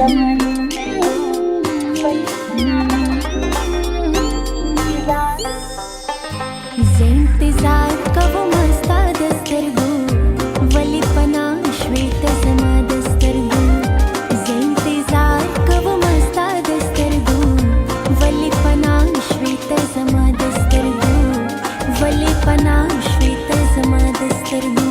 زه انتظار کوم ستا د سترګو ولې پناه شوې ته زما د سترګو زه انتظار کوم ستا د سترګو ولې پناه شوې ته زما د سترګو ولې پناه شوې ته زما د سترګو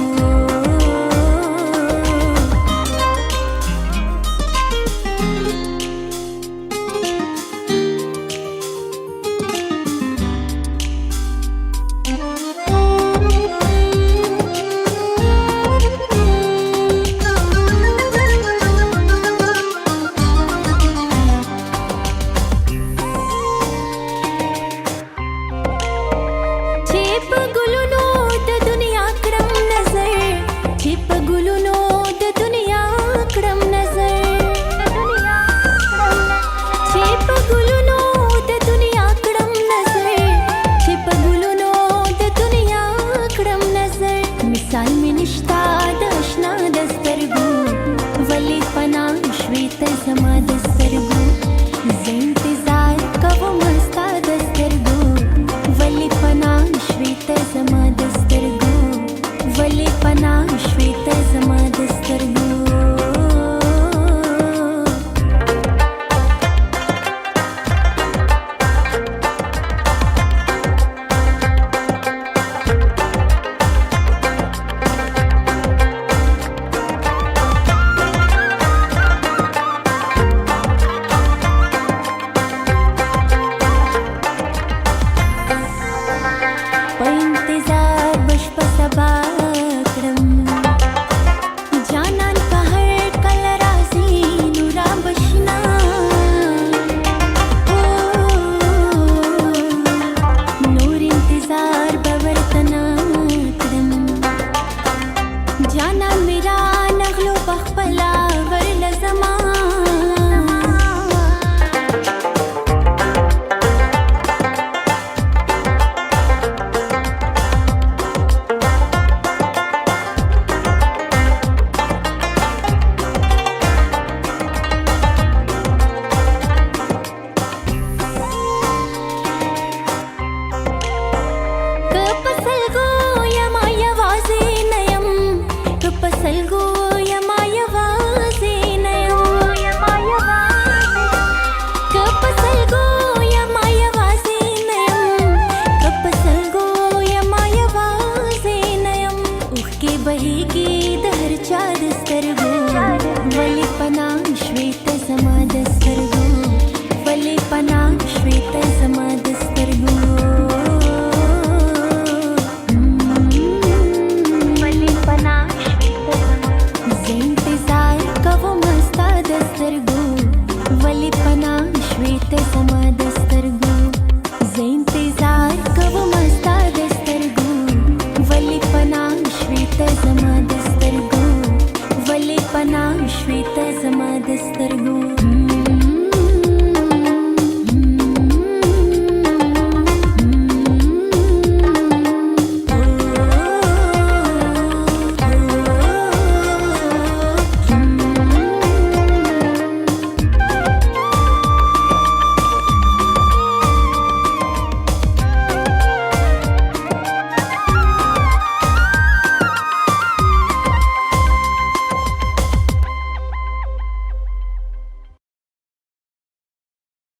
زما د سترګو زه انتظار کوم ستا د سترګو ولې پناه شوې ته زما د سترګو ولې پناه شوې ته زما د سترګو ولې پناه شوې ته زما د سترګو ولې پناه شوې ته زما د سترګو ولې پناه شوې ته زه انتظار کوم ستا د سترګو ولې پناه شوې ته زما د سترګو زه انتظار کوم ستا د سترګو ولې پناه شوې ته زما د سترګو ولې پناه شوې ته زما د سترګو